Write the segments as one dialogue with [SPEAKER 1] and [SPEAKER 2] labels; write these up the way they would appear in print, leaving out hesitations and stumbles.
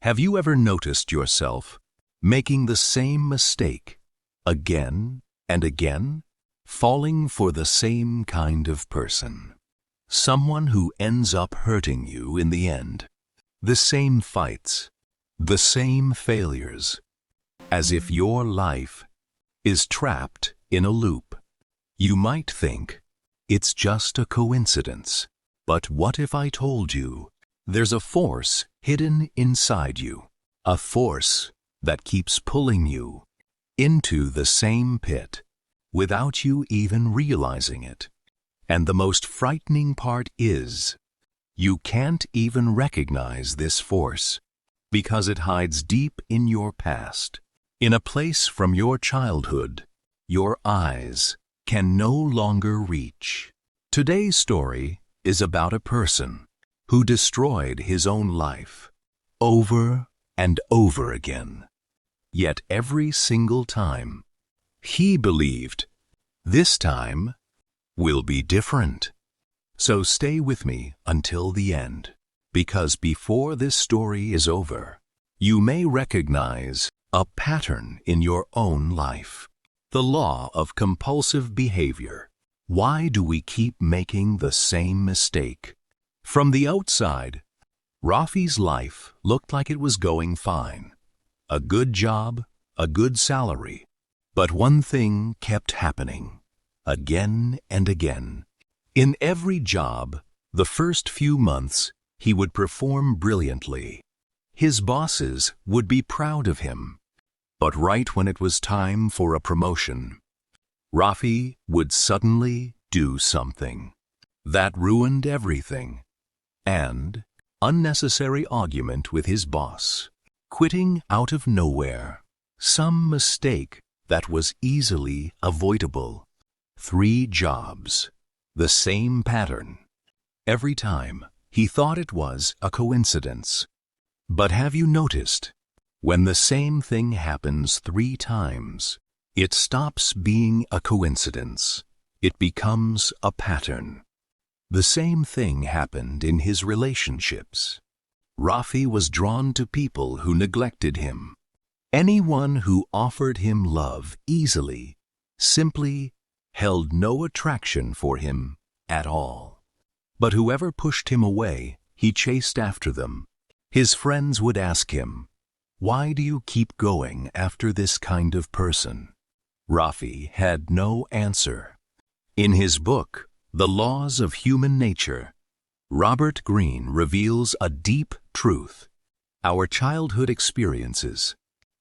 [SPEAKER 1] Have you ever noticed yourself making the same mistake again and again, falling for the same kind of person? Someone who ends up hurting you in the end. The same fights, the same failures, as if your life is trapped in a loop. You might think it's just a coincidence, but what if I told you there's a force hidden inside you, a force that keeps pulling you into the same pit without you even realizing it? And the most frightening part is, you can't even recognize this force because it hides deep in your past, in a place from your childhood your eyes can no longer reach. Today's story is about a person who destroyed his own life over and over again. Yet every single time, he believed, this time will be different. So stay with me until the end, because before this story is over, you may recognize a pattern in your own life. The law of compulsive behavior. Why do we keep making the same mistake? From the outside, Rafi's life looked like it was going fine. A good job, a good salary. But one thing kept happening, again and again. In every job, the first few months, he would perform brilliantly. His bosses would be proud of him. But right when it was time for a promotion, Rafi would suddenly do something that ruined everything. And unnecessary argument with his boss, quitting out of nowhere, some mistake that was easily avoidable. 3 jobs, the same pattern. Every time, he thought it was a coincidence. But have you noticed, when the same thing happens 3 times, it stops being a coincidence. It becomes a pattern. The same thing happened in his relationships. Rafi was drawn to people who neglected him. Anyone who offered him love easily simply held no attraction for him at all. But whoever pushed him away, he chased after them. His friends would ask him, "Why do you keep going after this kind of person?" Rafi had no answer. In his book, The Laws of Human Nature, Robert Greene reveals a deep truth. Our childhood experiences,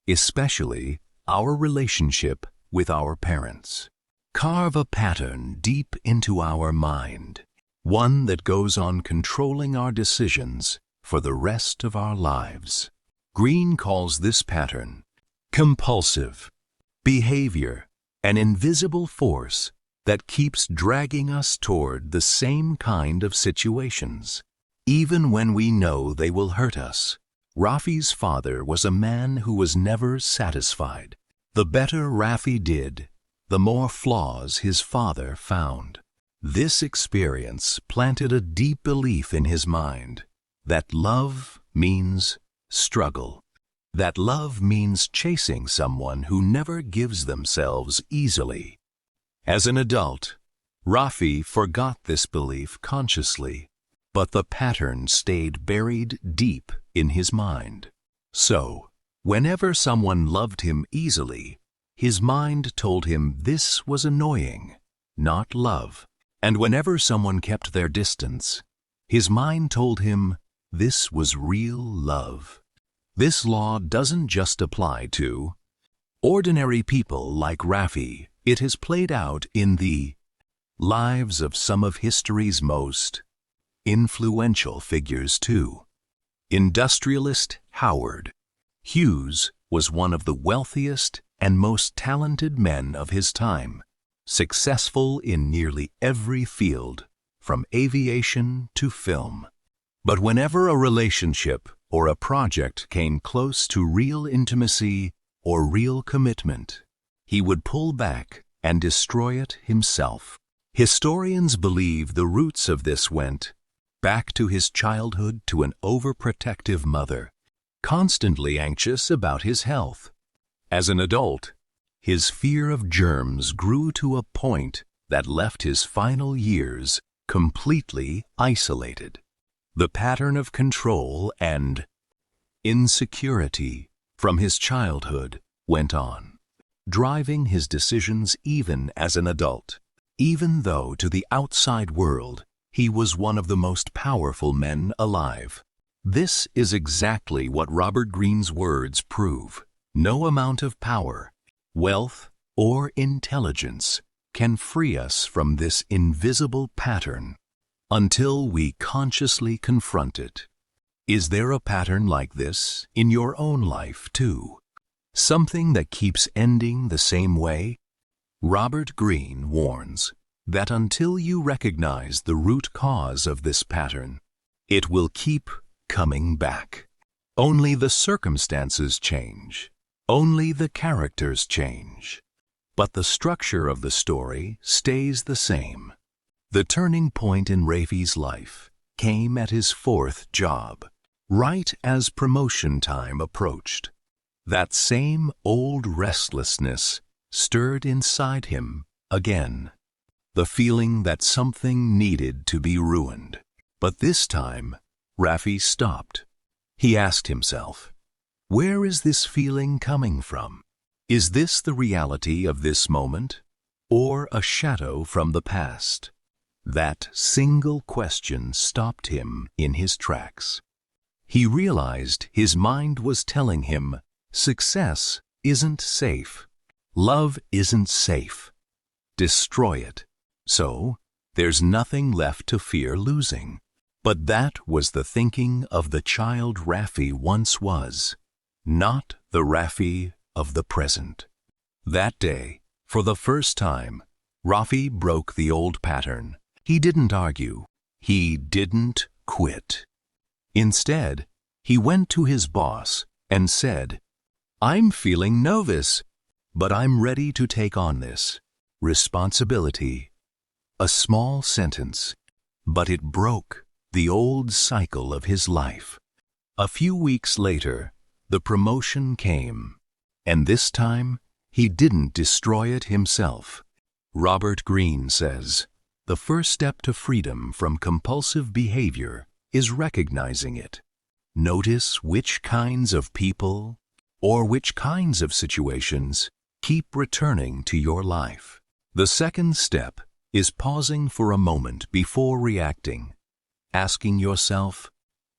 [SPEAKER 1] especially our relationship with our parents, carve a pattern deep into our mind, one that goes on controlling our decisions for the rest of our lives. Greene calls this pattern compulsive behavior, an invisible force that keeps dragging us toward the same kind of situations, even when we know they will hurt us. Rafi's father was a man who was never satisfied. The better Rafi did, the more flaws his father found. This experience planted a deep belief in his mind that love means struggle, that love means chasing someone who never gives themselves easily. As an adult, Rafi forgot this belief consciously, but the pattern stayed buried deep in his mind. So, whenever someone loved him easily, his mind told him this was annoying, not love. And whenever someone kept their distance, his mind told him this was real love. This law doesn't just apply to ordinary people like Rafi. It has played out in the lives of some of history's most influential figures too. Industrialist Howard Hughes was one of the wealthiest and most talented men of his time, successful in nearly every field, from aviation to film. But whenever a relationship or a project came close to real intimacy or real commitment, he would pull back and destroy it himself. Historians believe the roots of this went back to his childhood, to an overprotective mother constantly anxious about his health. As an adult, his fear of germs grew to a point that left his final years completely isolated. The pattern of control and insecurity from his childhood went on, driving his decisions even as an adult, even though to the outside world he was one of the most powerful men alive. This is exactly what Robert Greene's words prove. No amount of power, wealth, or intelligence can free us from this invisible pattern until we consciously confront it. Is there a pattern like this in your own life too? Something that keeps ending the same way? Robert Greene warns that until you recognize the root cause of this pattern, it will keep coming back. Only the circumstances change. Only the characters change. But the structure of the story stays the same. The turning point in Rafi's life came at his fourth job, right as promotion time approached. That same old restlessness stirred inside him again, the feeling that something needed to be ruined. But this time, Rafi stopped. He asked himself, where is this feeling coming from? Is this the reality of this moment, or a shadow from the past? That single question stopped him in his tracks. He realized his mind was telling him, success isn't safe. Love isn't safe. Destroy it. So, there's nothing left to fear losing. But that was the thinking of the child Rafi once was, not the Rafi of the present. That day, for the first time, Rafi broke the old pattern. He didn't argue. He didn't quit. Instead, he went to his boss and said, I'm feeling nervous, but I'm ready to take on this responsibility. A small sentence, but it broke the old cycle of his life. A few weeks later, the promotion came, and this time he didn't destroy it himself. Robert Greene says, the first step to freedom from compulsive behavior is recognizing it. Notice which kinds of people or which kinds of situations keep returning to your life. The second step is pausing for a moment before reacting, asking yourself,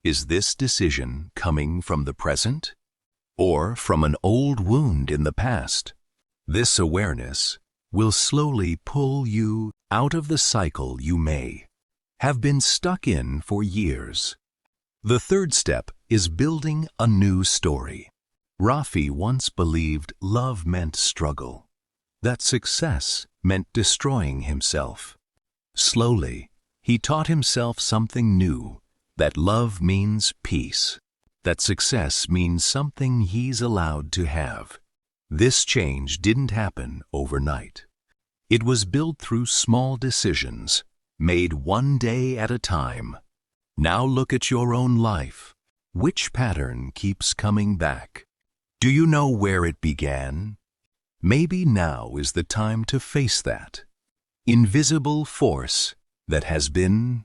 [SPEAKER 1] is this decision coming from the present or from an old wound in the past? This awareness will slowly pull you out of the cycle you may have been stuck in for years. The third step is building a new story. Rafi once believed love meant struggle, that success meant destroying himself. Slowly, he taught himself something new, that love means peace, that success means something he's allowed to have. This change didn't happen overnight. It was built through small decisions, made one day at a time. Now look at your own life. Which pattern keeps coming back? Do you know where it began? Maybe now is the time to face that invisible force that has been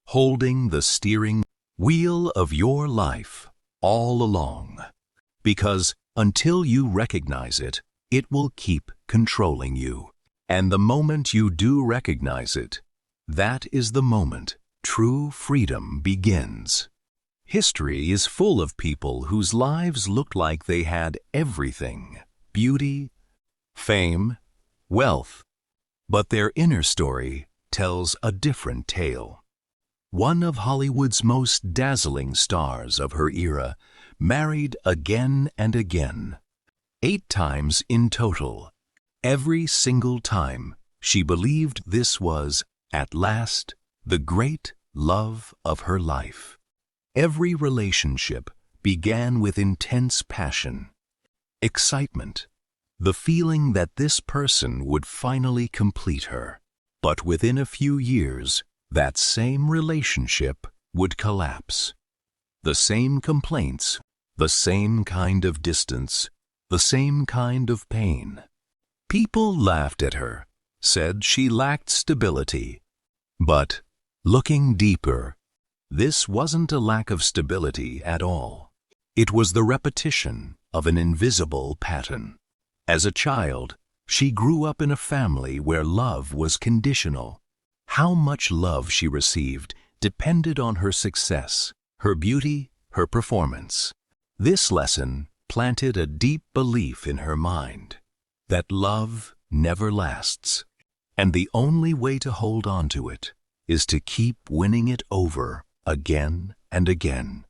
[SPEAKER 1] holding the steering wheel of your life all along. Because until you recognize it, it will keep controlling you. And the moment you do recognize it, that is the moment true freedom begins. History is full of people whose lives looked like they had everything: beauty, fame, wealth. But their inner story tells a different tale. One of Hollywood's most dazzling stars of her era married again and again, 8 times in total. Every single time, she believed this was, at last, the great love of her life. Every relationship began with intense passion, excitement, the feeling that this person would finally complete her. But within a few years, that same relationship would collapse. The same complaints, the same kind of distance, the same kind of pain. People laughed at her, said she lacked stability. But, looking deeper, this wasn't a lack of stability at all. It was the repetition of an invisible pattern. As a child, she grew up in a family where love was conditional. How much love she received depended on her success, her beauty, her performance. This lesson planted a deep belief in her mind that love never lasts, and the only way to hold on to it is to keep winning it over again and again.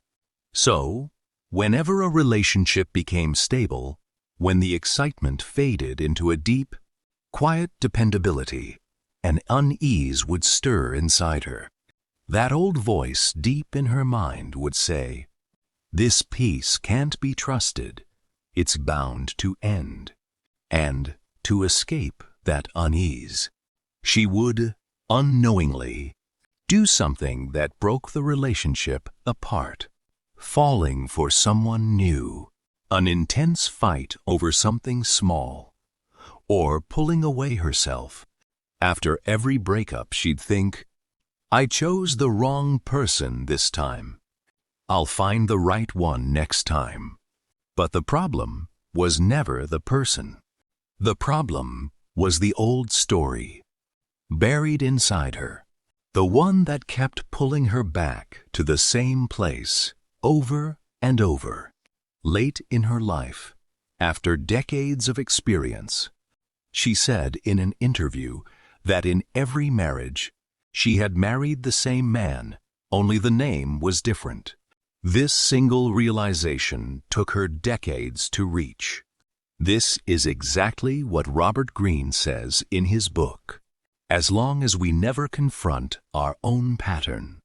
[SPEAKER 1] So, whenever a relationship became stable, when the excitement faded into a deep, quiet dependability, an unease would stir inside her. That old voice deep in her mind would say, "This peace can't be trusted. It's bound to end." And to escape that unease, she would, unknowingly, do something that broke the relationship apart. Falling for someone new, an intense fight over something small, or pulling away herself. After every breakup, she'd think, "I chose the wrong person this time. I'll find the right one next time." But the problem was never the person. The problem was the old story, buried inside her, the one that kept pulling her back to the same place over and over. Late in her life, after decades of experience, she said in an interview that in every marriage, she had married the same man, only the name was different. This single realization took her decades to reach. This is exactly what Robert Greene says in his book. As long as we never confront our own pattern,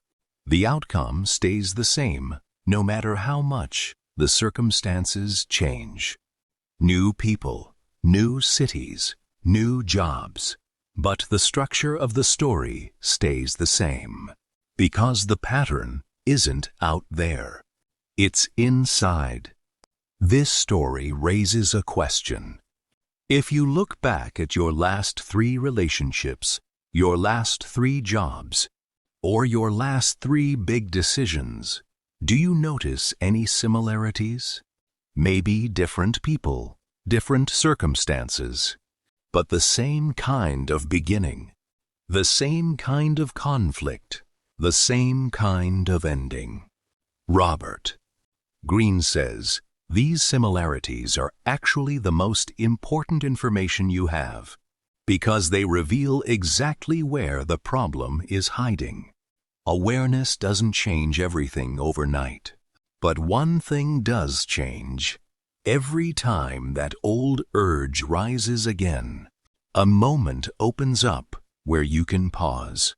[SPEAKER 1] the outcome stays the same, no matter how much the circumstances change. New people, new cities, new jobs, but the structure of the story stays the same. Because the pattern isn't out there. It's inside. This story raises a question. If you look back at your last 3 relationships, your last 3 jobs, or your last 3 big decisions, do you notice any similarities? Maybe different people, different circumstances, but the same kind of beginning, the same kind of conflict, the same kind of ending. Robert Greene says, these similarities are actually the most important information you have, because they reveal exactly where the problem is hiding. Awareness doesn't change everything overnight, but one thing does change. Every time that old urge rises again, a moment opens up where you can pause.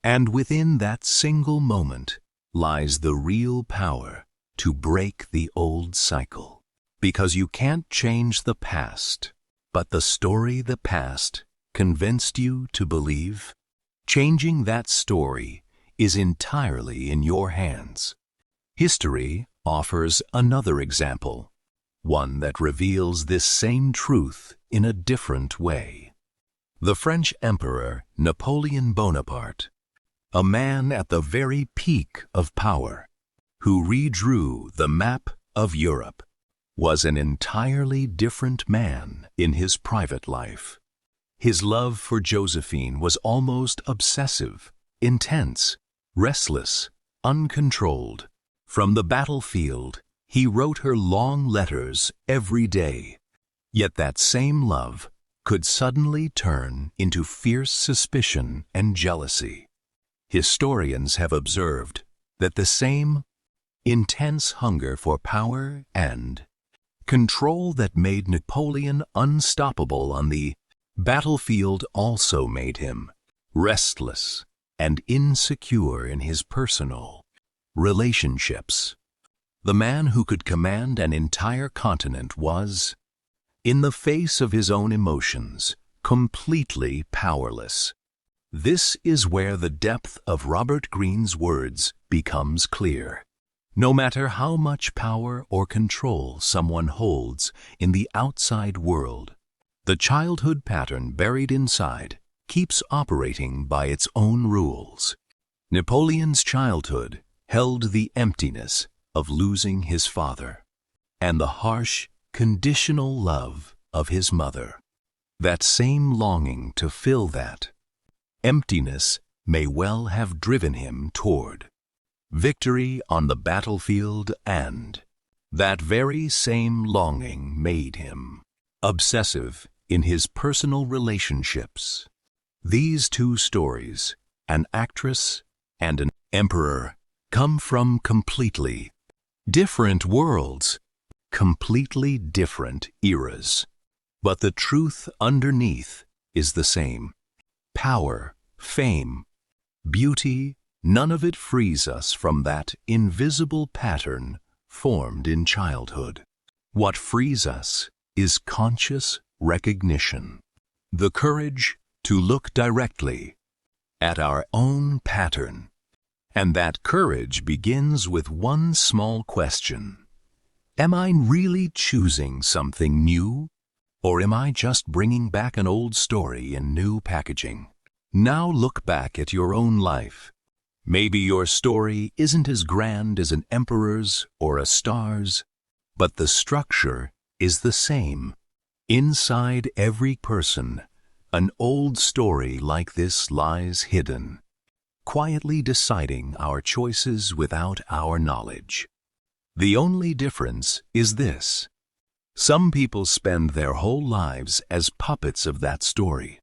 [SPEAKER 1] And within that single moment lies the real power to break the old cycle. Because you can't change the past, but the story the past convinced you to believe. Changing that story is entirely in your hands. History offers another example, one that reveals this same truth in a different way. The French Emperor Napoleon Bonaparte, a man at the very peak of power, who redrew the map of Europe, was an entirely different man in his private life. His love for Josephine was almost obsessive, intense, restless, uncontrolled. From the battlefield, he wrote her long letters every day. Yet that same love could suddenly turn into fierce suspicion and jealousy. Historians have observed that the same intense hunger for power and control that made Napoleon unstoppable on the battlefield also made him restless and insecure in his personal relationships. The man who could command an entire continent was, in the face of his own emotions, completely powerless. This is where the depth of Robert Greene's words becomes clear. No matter how much power or control someone holds in the outside world, the childhood pattern buried inside keeps operating by its own rules. Napoleon's childhood held the emptiness of losing his father and the harsh, conditional love of his mother. That same longing to fill that emptiness may well have driven him toward victory on the battlefield, and that very same longing made him obsessive in his personal relationships. These two stories, an actress and an emperor, come from completely different worlds, completely different eras. But the truth underneath is the same. Power, fame, beauty, none of it frees us from that invisible pattern formed in childhood. What frees us is conscious recognition, the courage to look directly at our own pattern. And that courage begins with one small question. Am I really choosing something new? Or am I just bringing back an old story in new packaging? Now look back at your own life. Maybe your story isn't as grand as an emperor's or a star's, but the structure is the same. Inside every person, an old story like this lies hidden, quietly deciding our choices without our knowledge. The only difference is this. Some people spend their whole lives as puppets of that story,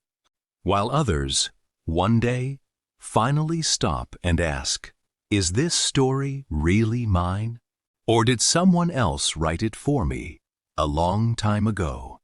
[SPEAKER 1] while others, one day, finally stop and ask, is this story really mine? Or did someone else write it for me a long time ago?